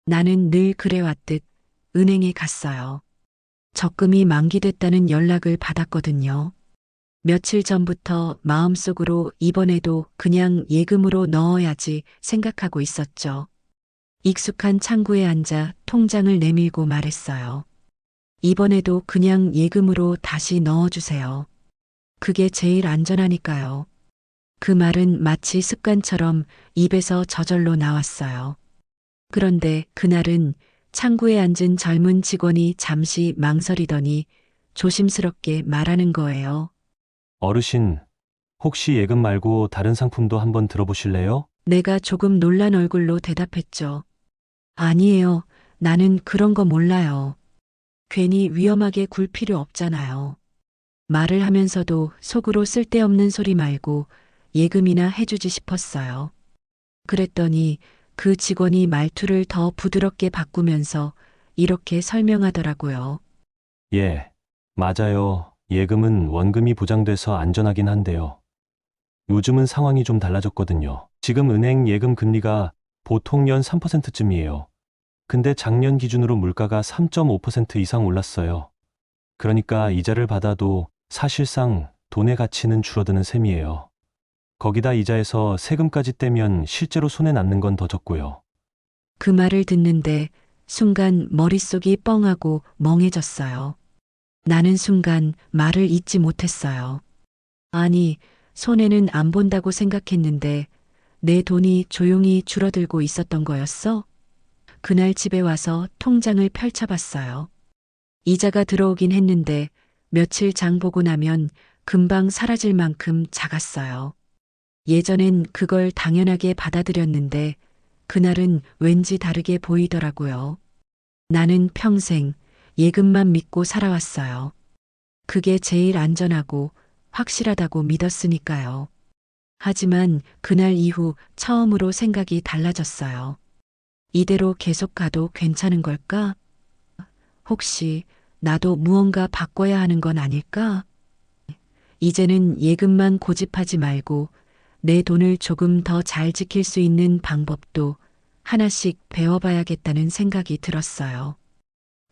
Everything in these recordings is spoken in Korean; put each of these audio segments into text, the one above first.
나는 늘 그래왔듯 은행에 갔어요. 적금이 만기됐다는 연락을 받았거든요. 며칠 전부터 마음속으로 이번에도 그냥 예금으로 넣어야지 생각하고 있었죠. 익숙한 창구에 앉아 통장을 내밀고 말했어요. 이번에도 그냥 예금으로 다시 넣어주세요. 그게 제일 안전하니까요. 그 말은 마치 습관처럼 입에서 저절로 나왔어요. 그런데 그날은 창구에 앉은 젊은 직원이 잠시 망설이더니 조심스럽게 말하는 거예요. 어르신, 혹시 예금 말고 다른 상품도 한번 들어보실래요? 내가 조금 놀란 얼굴로 대답했죠. 아니에요. 나는 그런 거 몰라요. 괜히 위험하게 굴 필요 없잖아요. 말을 하면서도 속으로 쓸데없는 소리 말고 예금이나 해주지 싶었어요. 그랬더니 그 직원이 말투를 더 부드럽게 바꾸면서 이렇게 설명하더라고요. 예, 맞아요. 예금은 원금이 보장돼서 안전하긴 한데요. 요즘은 상황이 좀 달라졌거든요. 지금 은행 예금 금리가 보통 연 3%쯤이에요. 근데 작년 기준으로 물가가 3.5% 이상 올랐어요. 그러니까 이자를 받아도 사실상 돈의 가치는 줄어드는 셈이에요. 거기다 이자에서 세금까지 떼면 실제로 손에 남는 건 더 적고요. 그 말을 듣는데 순간 머릿속이 뻥하고 멍해졌어요. 나는 순간 말을 잇지 못했어요. 아니, 손해는 안 본다고 생각했는데 내 돈이 조용히 줄어들고 있었던 거였어? 그날 집에 와서 통장을 펼쳐봤어요. 이자가 들어오긴 했는데 며칠 장 보고 나면 금방 사라질 만큼 작았어요. 예전엔 그걸 당연하게 받아들였는데 그날은 왠지 다르게 보이더라고요. 나는 평생 예금만 믿고 살아왔어요. 그게 제일 안전하고 확실하다고 믿었으니까요. 하지만 그날 이후 처음으로 생각이 달라졌어요. 이대로 계속 가도 괜찮은 걸까? 혹시 나도 무언가 바꿔야 하는 건 아닐까? 이제는 예금만 고집하지 말고 내 돈을 조금 더 잘 지킬 수 있는 방법도 하나씩 배워봐야겠다는 생각이 들었어요.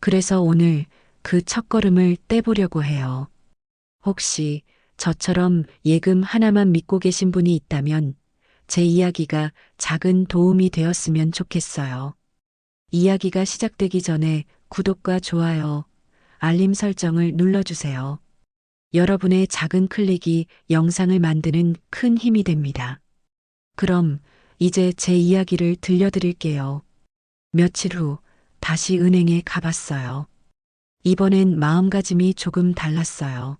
그래서 오늘 그 첫걸음을 떼보려고 해요. 혹시 저처럼 예금 하나만 믿고 계신 분이 있다면 제 이야기가 작은 도움이 되었으면 좋겠어요. 이야기가 시작되기 전에 구독과 좋아요, 알림 설정을 눌러주세요. 여러분의 작은 클릭이 영상을 만드는 큰 힘이 됩니다. 그럼 이제 제 이야기를 들려드릴게요. 며칠 후 다시 은행에 가봤어요. 이번엔 마음가짐이 조금 달랐어요.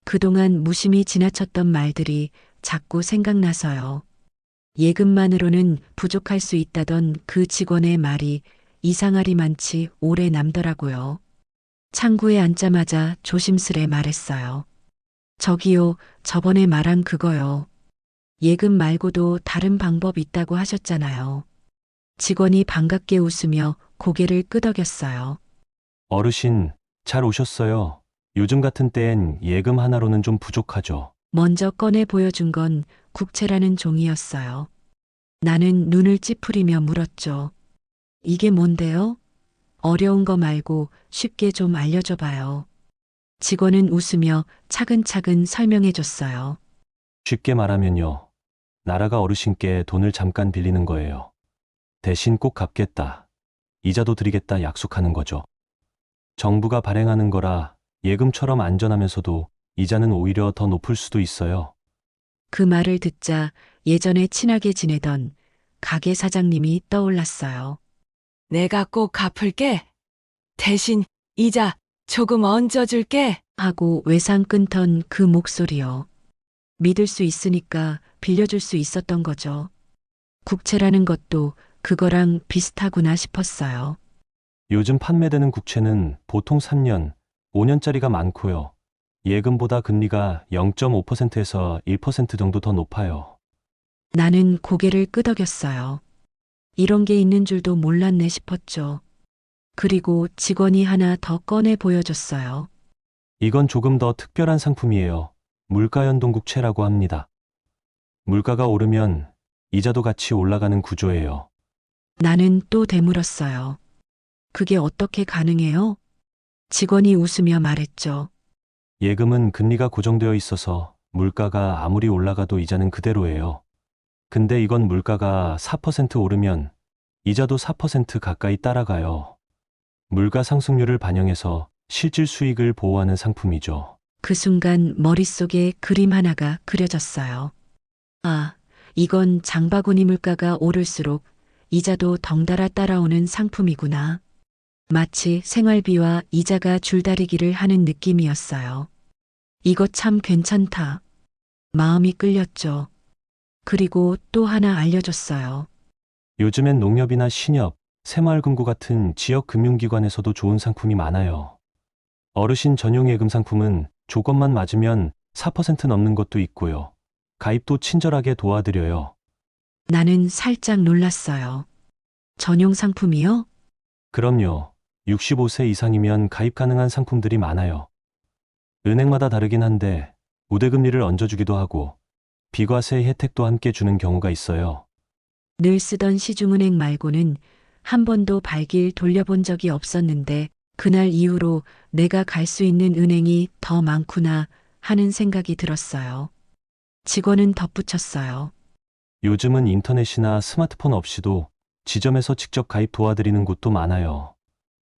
그동안 무심히 지나쳤던 말들이 자꾸 생각나서요. 예금만으로는 부족할 수 있다던 그 직원의 말이 이상하리만치 오래 남더라고요. 창구에 앉자마자 조심스레 말했어요. 저기요, 저번에 말한 그거요. 예금 말고도 다른 방법 있다고 하셨잖아요. 직원이 반갑게 웃으며 고개를 끄덕였어요. 어르신, 잘 오셨어요. 요즘 같은 때엔 예금 하나로는 좀 부족하죠. 먼저 꺼내 보여준 건 국채라는 종이였어요. 나는 눈을 찌푸리며 물었죠. 이게 뭔데요? 어려운 거 말고 쉽게 좀 알려줘 봐요. 직원은 웃으며 차근차근 설명해 줬어요. 쉽게 말하면요. 나라가 어르신께 돈을 잠깐 빌리는 거예요. 대신 꼭 갚겠다. 이자도 드리겠다 약속하는 거죠. 정부가 발행하는 거라 예금처럼 안전하면서도 이자는 오히려 더 높을 수도 있어요. 그 말을 듣자 예전에 친하게 지내던 가게 사장님이 떠올랐어요. 내가 꼭 갚을게. 대신 이자 조금 얹어줄게. 하고 외상 끊던 그 목소리요. 믿을 수 있으니까 빌려줄 수 있었던 거죠. 국채라는 것도 그거랑 비슷하구나 싶었어요. 요즘 판매되는 국채는 보통 3년, 5년짜리가 많고요. 예금보다 금리가 0.5%에서 1% 정도 더 높아요. 나는 고개를 끄덕였어요. 이런 게 있는 줄도 몰랐네 싶었죠. 그리고 직원이 하나 더 꺼내 보여줬어요. 이건 조금 더 특별한 상품이에요. 물가연동국채라고 합니다. 물가가 오르면 이자도 같이 올라가는 구조예요. 나는 또 되물었어요. 그게 어떻게 가능해요? 직원이 웃으며 말했죠. 예금은 금리가 고정되어 있어서 물가가 아무리 올라가도 이자는 그대로예요. 근데 이건 물가가 4% 오르면 이자도 4% 가까이 따라가요. 물가 상승률을 반영해서 실질 수익을 보호하는 상품이죠. 그 순간 머릿속에 그림 하나가 그려졌어요. 아, 이건 장바구니 물가가 오를수록 이자도 덩달아 따라오는 상품이구나. 마치 생활비와 이자가 줄다리기를 하는 느낌이었어요. 이거 참 괜찮다. 마음이 끌렸죠. 그리고 또 하나 알려줬어요. 요즘엔 농협이나 신협, 새마을금고 같은 지역 금융기관에서도 좋은 상품이 많아요. 어르신 전용 예금 상품은 조건만 맞으면 4% 넘는 것도 있고요. 가입도 친절하게 도와드려요. 나는 살짝 놀랐어요. 전용 상품이요? 그럼요. 65세 이상이면 가입 가능한 상품들이 많아요. 은행마다 다르긴 한데 우대금리를 얹어주기도 하고 비과세 혜택도 함께 주는 경우가 있어요. 늘 쓰던 시중은행 말고는 한 번도 발길 돌려본 적이 없었는데 그날 이후로 내가 갈 수 있는 은행이 더 많구나 하는 생각이 들었어요. 직원은 덧붙였어요. 요즘은 인터넷이나 스마트폰 없이도 지점에서 직접 가입 도와드리는 곳도 많아요.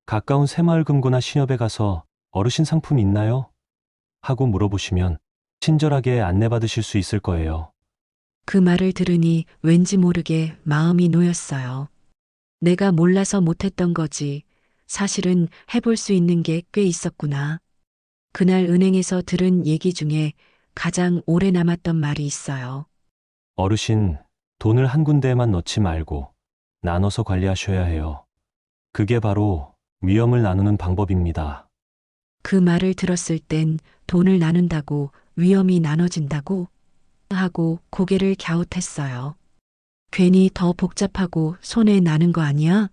가까운 새마을금고나 신협에 가서 어르신 상품 있나요? 하고 물어보시면 친절하게 안내받으실 수 있을 거예요. 그 말을 들으니 왠지 모르게 마음이 놓였어요. 내가 몰라서 못했던 거지. 사실은 해볼 수 있는 게 꽤 있었구나. 그날 은행에서 들은 얘기 중에 가장 오래 남았던 말이 있어요. 어르신, 돈을 한 군데에만 넣지 말고 나눠서 관리하셔야 해요. 그게 바로 위험을 나누는 방법입니다. 그 말을 들었을 땐 돈을 나눈다고 위험이 나눠진다고 하고 고개를 갸웃했어요. 괜히 더 복잡하고 손해 나는 거 아니야?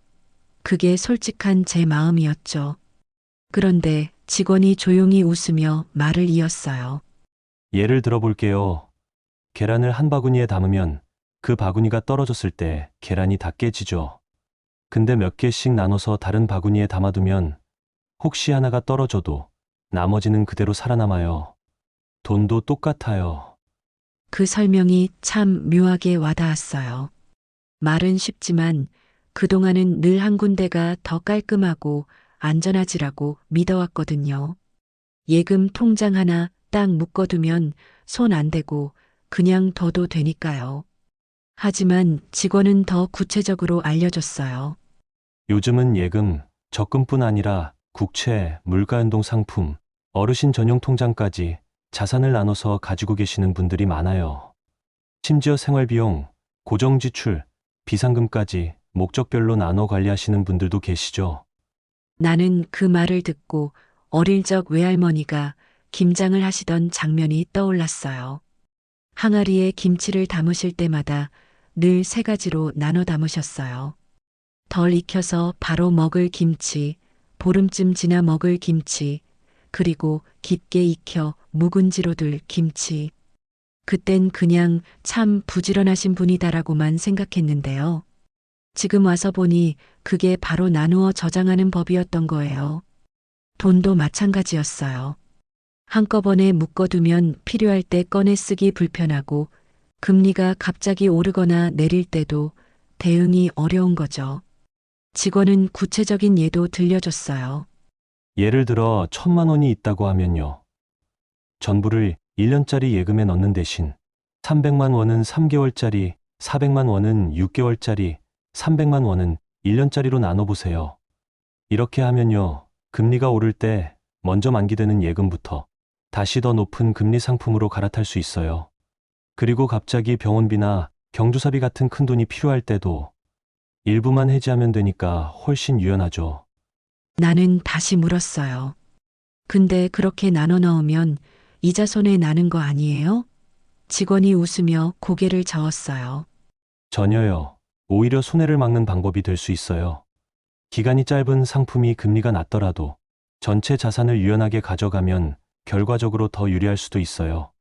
그게 솔직한 제 마음이었죠. 그런데 직원이 조용히 웃으며 말을 이었어요. 예를 들어 볼게요. 계란을 한 바구니에 담으면 그 바구니가 떨어졌을 때 계란이 다 깨지죠. 근데 몇 개씩 나눠서 다른 바구니에 담아두면 혹시 하나가 떨어져도 나머지는 그대로 살아남아요. 돈도 똑같아요. 그 설명이 참 묘하게 와닿았어요. 말은 쉽지만 그동안은 늘 한 군데가 더 깔끔하고 안전하지라고 믿어왔거든요. 예금 통장 하나 딱 묶어두면 손 안 대고 그냥 둬도 되니까요. 하지만 직원은 더 구체적으로 알려줬어요. 요즘은 예금, 적금뿐 아니라 국채, 물가연동 상품, 어르신 전용 통장까지 자산을 나눠서 가지고 계시는 분들이 많아요. 심지어 생활비용, 고정지출, 비상금까지 목적별로 나눠 관리하시는 분들도 계시죠. 나는 그 말을 듣고 어릴 적 외할머니가 김장을 하시던 장면이 떠올랐어요. 항아리에 김치를 담으실 때마다 늘 세 가지로 나눠 담으셨어요. 덜 익혀서 바로 먹을 김치, 보름쯤 지나 먹을 김치, 그리고 깊게 익혀 묵은지로 둘 김치. 그땐 그냥 참 부지런하신 분이다라고만 생각했는데요. 지금 와서 보니 그게 바로 나누어 저장하는 법이었던 거예요. 돈도 마찬가지였어요. 한꺼번에 묶어두면 필요할 때 꺼내 쓰기 불편하고 금리가 갑자기 오르거나 내릴 때도 대응이 어려운 거죠. 직원은 구체적인 예도 들려줬어요. 예를 들어 1,000만 원이 있다고 하면요. 전부를 1년짜리 예금에 넣는 대신 300만 원은 3개월짜리, 400만 원은 6개월짜리, 300만 원은 1년짜리로 나눠보세요. 이렇게 하면요. 금리가 오를 때 먼저 만기되는 예금부터 다시 더 높은 금리 상품으로 갈아탈 수 있어요. 그리고 갑자기 병원비나 경조사비 같은 큰 돈이 필요할 때도 일부만 해지하면 되니까 훨씬 유연하죠. 나는 다시 물었어요. 근데 그렇게 나눠 넣으면 이자 손해 나는 거 아니에요? 직원이 웃으며 고개를 저었어요. 전혀요. 오히려 손해를 막는 방법이 될 수 있어요. 기간이 짧은 상품이 금리가 낮더라도 전체 자산을 유연하게 가져가면 결과적으로 더 유리할 수도 있어요.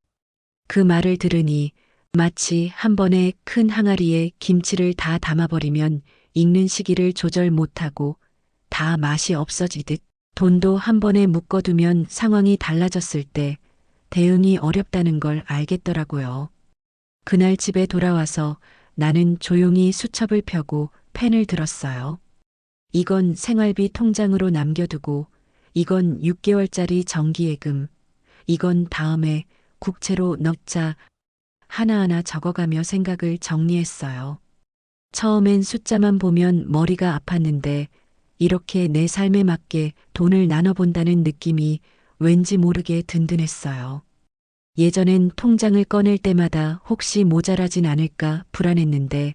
그 말을 들으니 마치 한 번에 큰 항아리에 김치를 다 담아버리면 읽는 시기를 조절 못하고 다 맛이 없어지듯 돈도 한 번에 묶어두면 상황이 달라졌을 때 대응이 어렵다는 걸 알겠더라고요. 그날 집에 돌아와서 나는 조용히 수첩을 펴고 펜을 들었어요. 이건 생활비 통장으로 남겨두고, 이건 6개월짜리 정기예금, 이건 다음에 국채로 넣자 하나하나 적어가며 생각을 정리했어요. 처음엔 숫자만 보면 머리가 아팠는데 이렇게 내 삶에 맞게 돈을 나눠본다는 느낌이 왠지 모르게 든든했어요. 예전엔 통장을 꺼낼 때마다 혹시 모자라진 않을까 불안했는데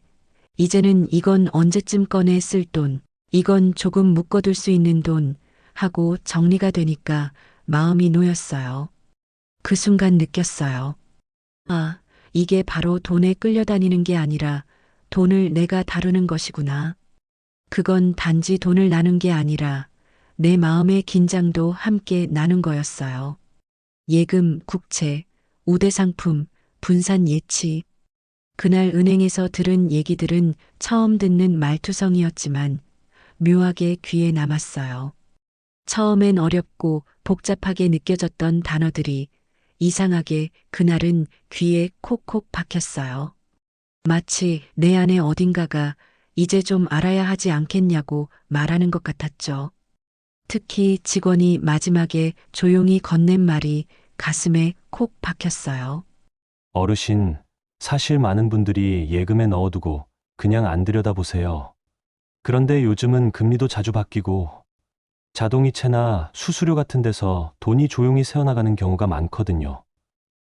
이제는 이건 언제쯤 꺼내 쓸 돈, 이건 조금 묶어둘 수 있는 돈 하고 정리가 되니까 마음이 놓였어요. 그 순간 느꼈어요. 아, 이게 바로 돈에 끌려다니는 게 아니라 돈을 내가 다루는 것이구나. 그건 단지 돈을 나눈 게 아니라 내 마음의 긴장도 함께 나눈 거였어요. 예금, 국채, 우대상품, 분산 예치. 그날 은행에서 들은 얘기들은 처음 듣는 말투성이었지만 묘하게 귀에 남았어요. 처음엔 어렵고 복잡하게 느껴졌던 단어들이 이상하게 그날은 귀에 콕콕 박혔어요. 마치 내 안에 어딘가가 이제 좀 알아야 하지 않겠냐고 말하는 것 같았죠. 특히 직원이 마지막에 조용히 건넨 말이 가슴에 콕 박혔어요. 어르신, 사실 많은 분들이 예금에 넣어두고 그냥 안 들여다보세요. 그런데 요즘은 금리도 자주 바뀌고 자동이체나 수수료 같은 데서 돈이 조용히 새어나가는 경우가 많거든요.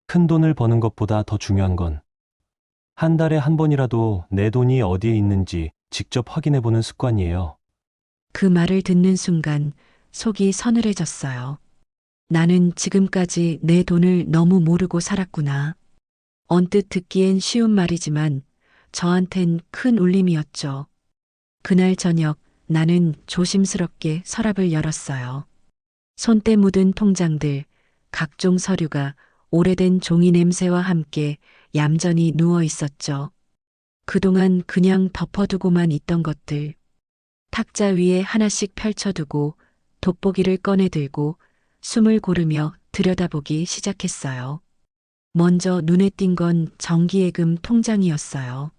큰 돈을 버는 것보다 더 중요한 건 한 달에 한 번이라도 내 돈이 어디에 있는지 직접 확인해보는 습관이에요. 그 말을 듣는 순간 속이 서늘해졌어요. 나는 지금까지 내 돈을 너무 모르고 살았구나. 언뜻 듣기엔 쉬운 말이지만 저한텐 큰 울림이었죠. 그날 저녁 나는 조심스럽게 서랍을 열었어요. 손때 묻은 통장들, 각종 서류가 오래된 종이 냄새와 함께 얌전히 누워 있었죠. 그동안 그냥 덮어두고만 있던 것들. 탁자 위에 하나씩 펼쳐두고 돋보기를 꺼내 들고 숨을 고르며 들여다보기 시작했어요. 먼저 눈에 띈 건 정기예금 통장이었어요.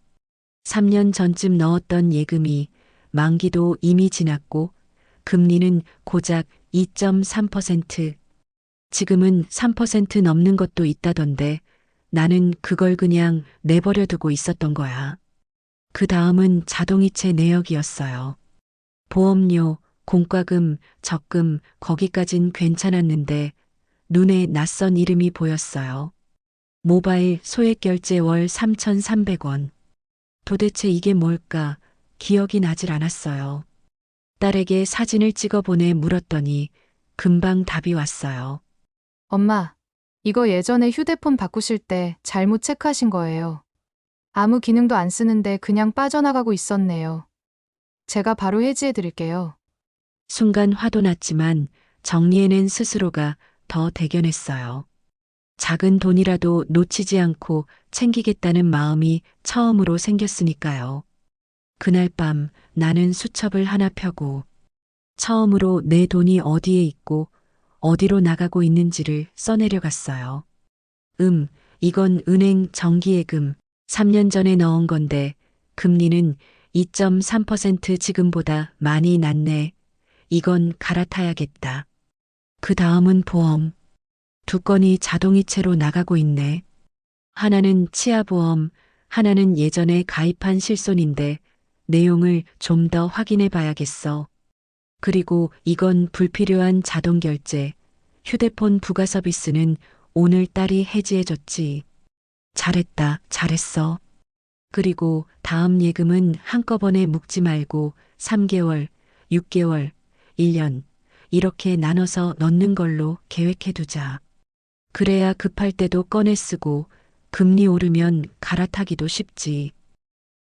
3년 전쯤 넣었던 예금이 만기도 이미 지났고 금리는 고작 2.3%. 지금은 3% 넘는 것도 있다던데 나는 그걸 그냥 내버려 두고 있었던 거야. 그 다음은 자동이체 내역이었어요. 보험료, 공과금, 적금, 거기까진 괜찮았는데 눈에 낯선 이름이 보였어요. 모바일 소액결제 월 3,300원. 도대체 이게 뭘까? 기억이 나질 않았어요. 딸에게 사진을 찍어 보내 물었더니 금방 답이 왔어요. 엄마, 이거 예전에 휴대폰 바꾸실 때 잘못 체크하신 거예요. 아무 기능도 안 쓰는데 그냥 빠져나가고 있었네요. 제가 바로 해지해 드릴게요. 순간 화도 났지만 정리해낸 스스로가 더 대견했어요. 작은 돈이라도 놓치지 않고 챙기겠다는 마음이 처음으로 생겼으니까요. 그날 밤 나는 수첩을 하나 펴고 처음으로 내 돈이 어디에 있고 어디로 나가고 있는지를 써내려갔어요. 이건 은행 정기예금 3년 전에 넣은 건데 금리는 2.3% 지금보다 많이 낮네. 이건 갈아타야겠다. 그 다음은 보험. 2건이 자동이체로 나가고 있네. 하나는 치아보험, 하나는 예전에 가입한 실손인데 내용을 좀 더 확인해 봐야겠어. 그리고 이건 불필요한 자동결제. 휴대폰 부가 서비스는 오늘 딸이 해지해줬지. 잘했다, 잘했어. 그리고 다음 예금은 한꺼번에 묶지 말고 3개월, 6개월, 1년 이렇게 나눠서 넣는 걸로 계획해두자. 그래야 급할 때도 꺼내 쓰고 금리 오르면 갈아타기도 쉽지.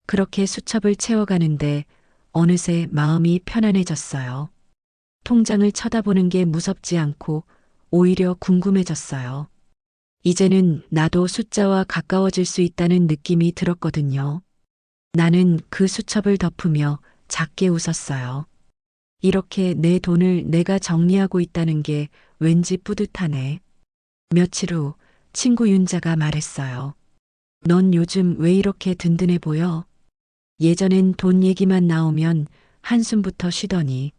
그렇게 수첩을 채워가는데 어느새 마음이 편안해졌어요. 통장을 쳐다보는 게 무섭지 않고 오히려 궁금해졌어요. 이제는 나도 숫자와 가까워질 수 있다는 느낌이 들었거든요. 나는 그 수첩을 덮으며 작게 웃었어요. 이렇게 내 돈을 내가 정리하고 있다는 게 왠지 뿌듯하네. 며칠 후 친구 윤자가 말했어요. 넌 요즘 왜 이렇게 든든해 보여? 예전엔 돈 얘기만 나오면 한숨부터 쉬더니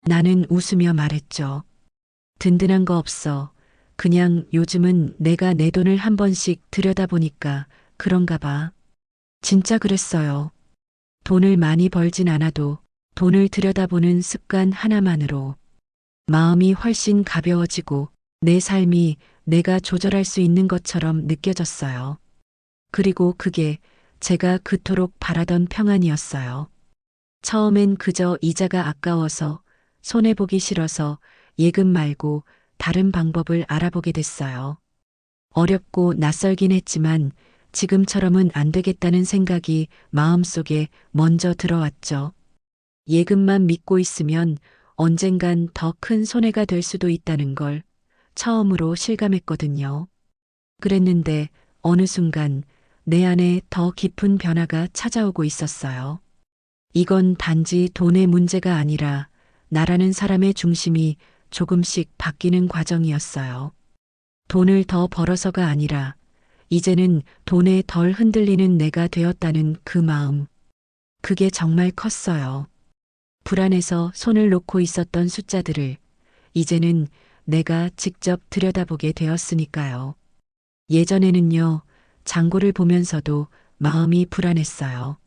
나는 웃으며 말했죠. 든든한 거 없어. 그냥 요즘은 내가 내 돈을 한 번씩 들여다보니까 그런가 봐. 진짜 그랬어요. 돈을 많이 벌진 않아도 돈을 들여다보는 습관 하나만으로 마음이 훨씬 가벼워지고 내 삶이 내가 조절할 수 있는 것처럼 느껴졌어요. 그리고 그게 제가 그토록 바라던 평안이었어요. 처음엔 그저 이자가 아까워서 손해보기 싫어서 예금 말고 다른 방법을 알아보게 됐어요. 어렵고 낯설긴 했지만 지금처럼은 안 되겠다는 생각이 마음속에 먼저 들어왔죠. 예금만 믿고 있으면 언젠간 더 큰 손해가 될 수도 있다는 걸 처음으로 실감했거든요. 그랬는데 어느 순간 내 안에 더 깊은 변화가 찾아오고 있었어요. 이건 단지 돈의 문제가 아니라 나라는 사람의 중심이 조금씩 바뀌는 과정이었어요. 돈을 더 벌어서가 아니라 이제는 돈에 덜 흔들리는 내가 되었다는 그 마음. 그게 정말 컸어요. 불안해서 손을 놓고 있었던 숫자들을 이제는 내가 직접 들여다보게 되었으니까요. 예전에는요, 잔고를 보면서도 마음이 불안했어요.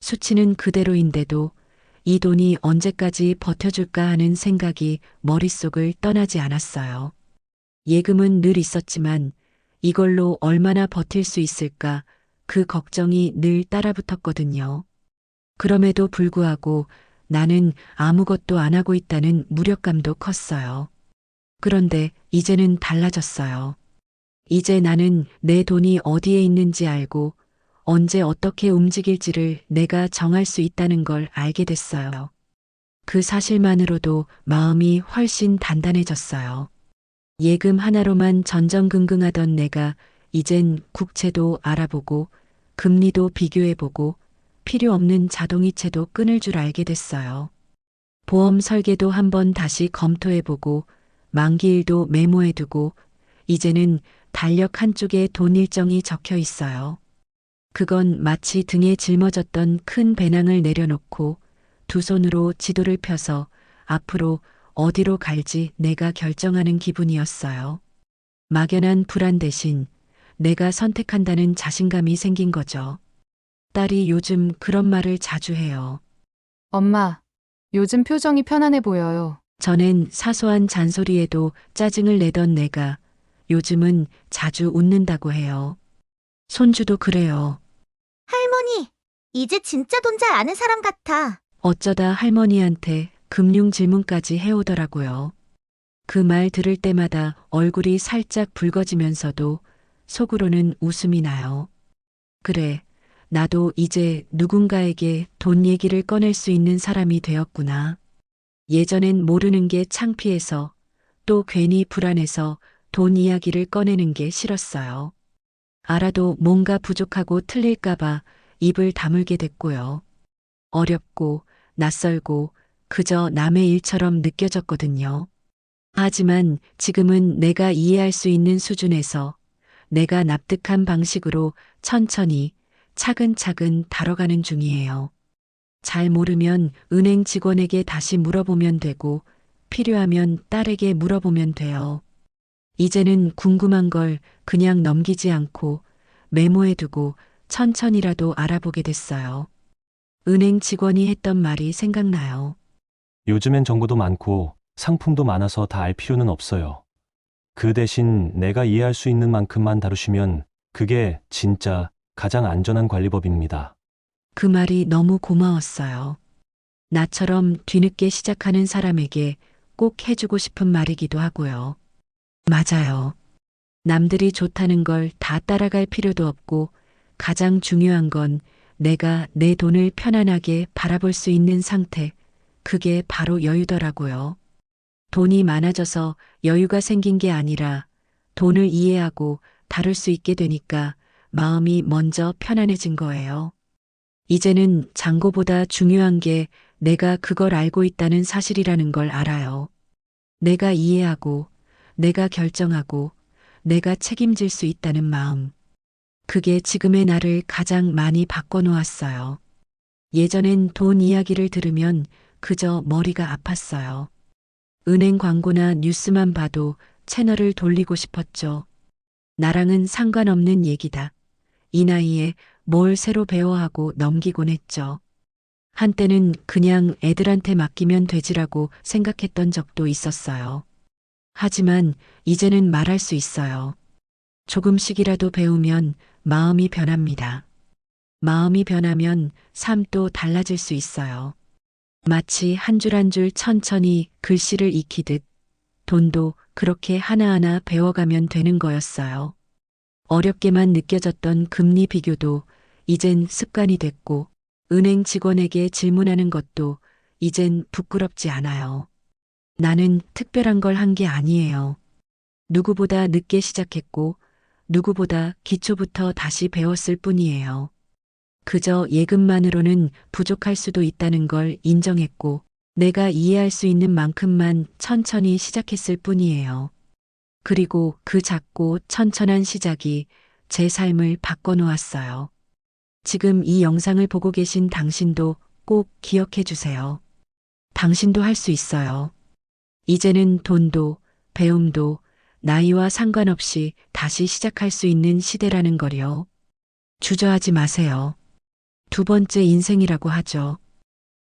수치는 그대로인데도 이 돈이 언제까지 버텨줄까 하는 생각이 머릿속을 떠나지 않았어요. 예금은 늘 있었지만 이걸로 얼마나 버틸 수 있을까 그 걱정이 늘 따라붙었거든요. 그럼에도 불구하고 나는 아무것도 안 하고 있다는 무력감도 컸어요. 그런데 이제는 달라졌어요. 이제 나는 내 돈이 어디에 있는지 알고 언제 어떻게 움직일지를 내가 정할 수 있다는 걸 알게 됐어요. 그 사실만으로도 마음이 훨씬 단단해졌어요. 예금 하나로만 전전긍긍하던 내가 이젠 국채도 알아보고 금리도 비교해보고 필요 없는 자동이체도 끊을 줄 알게 됐어요. 보험 설계도 한번 다시 검토해보고 만기일도 메모해두고 이제는 달력 한쪽에 돈 일정이 적혀 있어요. 그건 마치 등에 짊어졌던 큰 배낭을 내려놓고 두 손으로 지도를 펴서 앞으로 어디로 갈지 내가 결정하는 기분이었어요. 막연한 불안 대신 내가 선택한다는 자신감이 생긴 거죠. 딸이 요즘 그런 말을 자주 해요. 엄마, 요즘 표정이 편안해 보여요. 전엔 사소한 잔소리에도 짜증을 내던 내가 요즘은 자주 웃는다고 해요. 손주도 그래요. 할머니, 이제 진짜 돈 잘 아는 사람 같아. 어쩌다 할머니한테 금융 질문까지 해오더라고요. 그 말 들을 때마다 얼굴이 살짝 붉어지면서도 속으로는 웃음이 나요. 그래, 나도 이제 누군가에게 돈 얘기를 꺼낼 수 있는 사람이 되었구나. 예전엔 모르는 게 창피해서 또 괜히 불안해서 돈 이야기를 꺼내는 게 싫었어요. 알아도 뭔가 부족하고 틀릴까봐 입을 다물게 됐고요. 어렵고 낯설고 그저 남의 일처럼 느껴졌거든요. 하지만 지금은 내가 이해할 수 있는 수준에서 내가 납득한 방식으로 천천히 차근차근 다뤄가는 중이에요. 잘 모르면 은행 직원에게 다시 물어보면 되고 필요하면 딸에게 물어보면 돼요. 이제는 궁금한 걸 그냥 넘기지 않고 메모해두고 천천히라도 알아보게 됐어요. 은행 직원이 했던 말이 생각나요. 요즘엔 정보도 많고 상품도 많아서 다 알 필요는 없어요. 그 대신 내가 이해할 수 있는 만큼만 다루시면 그게 진짜 가장 안전한 관리법입니다. 그 말이 너무 고마웠어요. 나처럼 뒤늦게 시작하는 사람에게 꼭 해주고 싶은 말이기도 하고요. 맞아요. 남들이 좋다는 걸 다 따라갈 필요도 없고 가장 중요한 건 내가 내 돈을 편안하게 바라볼 수 있는 상태, 그게 바로 여유더라고요. 돈이 많아져서 여유가 생긴 게 아니라 돈을 이해하고 다룰 수 있게 되니까 마음이 먼저 편안해진 거예요. 이제는 잔고보다 중요한 게 내가 그걸 알고 있다는 사실이라는 걸 알아요. 내가 이해하고, 내가 결정하고, 내가 책임질 수 있다는 마음. 그게 지금의 나를 가장 많이 바꿔놓았어요. 예전엔 돈 이야기를 들으면 그저 머리가 아팠어요. 은행 광고나 뉴스만 봐도 채널을 돌리고 싶었죠. 나랑은 상관없는 얘기다. 이 나이에 뭘 새로 배워야 하고 넘기곤 했죠. 한때는 그냥 애들한테 맡기면 되지라고 생각했던 적도 있었어요. 하지만 이제는 말할 수 있어요. 조금씩이라도 배우면 마음이 변합니다. 마음이 변하면 삶도 달라질 수 있어요. 마치 한 줄 한 줄 천천히 글씨를 익히듯 돈도 그렇게 하나하나 배워가면 되는 거였어요. 어렵게만 느껴졌던 금리 비교도 이젠 습관이 됐고, 은행 직원에게 질문하는 것도 이젠 부끄럽지 않아요. 나는 특별한 걸 한 게 아니에요. 누구보다 늦게 시작했고, 누구보다 기초부터 다시 배웠을 뿐이에요. 그저 예금만으로는 부족할 수도 있다는 걸 인정했고, 내가 이해할 수 있는 만큼만 천천히 시작했을 뿐이에요. 그리고 그 작고 천천한 시작이 제 삶을 바꿔놓았어요. 지금 이 영상을 보고 계신 당신도 꼭 기억해 주세요. 당신도 할 수 있어요. 이제는 돈도, 배움도, 나이와 상관없이 다시 시작할 수 있는 시대라는 거요. 주저하지 마세요. 두 번째 인생이라고 하죠.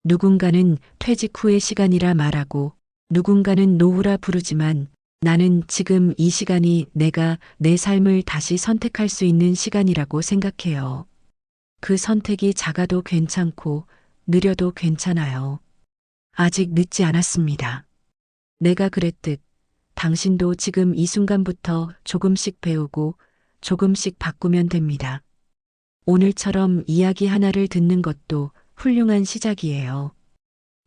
누군가는 퇴직 후의 시간이라 말하고, 누군가는 노후라 부르지만, 나는 지금 이 시간이 내가 내 삶을 다시 선택할 수 있는 시간이라고 생각해요. 그 선택이 작아도 괜찮고 느려도 괜찮아요. 아직 늦지 않았습니다. 내가 그랬듯 당신도 지금 이 순간부터 조금씩 배우고 조금씩 바꾸면 됩니다. 오늘처럼 이야기 하나를 듣는 것도 훌륭한 시작이에요.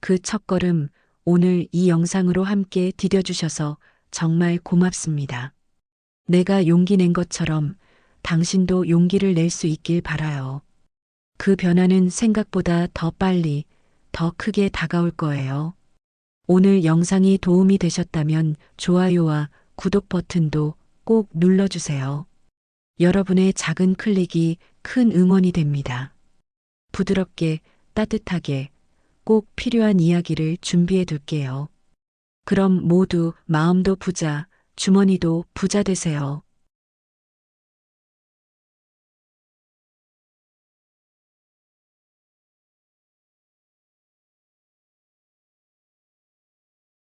그 첫걸음 오늘 이 영상으로 함께 디뎌주셔서 정말 고맙습니다. 내가 용기 낸 것처럼 당신도 용기를 낼 수 있길 바라요. 그 변화는 생각보다 더 빨리, 더 크게 다가올 거예요. 오늘 영상이 도움이 되셨다면 좋아요와 구독 버튼도 꼭 눌러주세요. 여러분의 작은 클릭이 큰 응원이 됩니다. 부드럽게, 따뜻하게 꼭 필요한 이야기를 준비해 둘게요. 그럼 모두 마음도 부자, 주머니도 부자 되세요.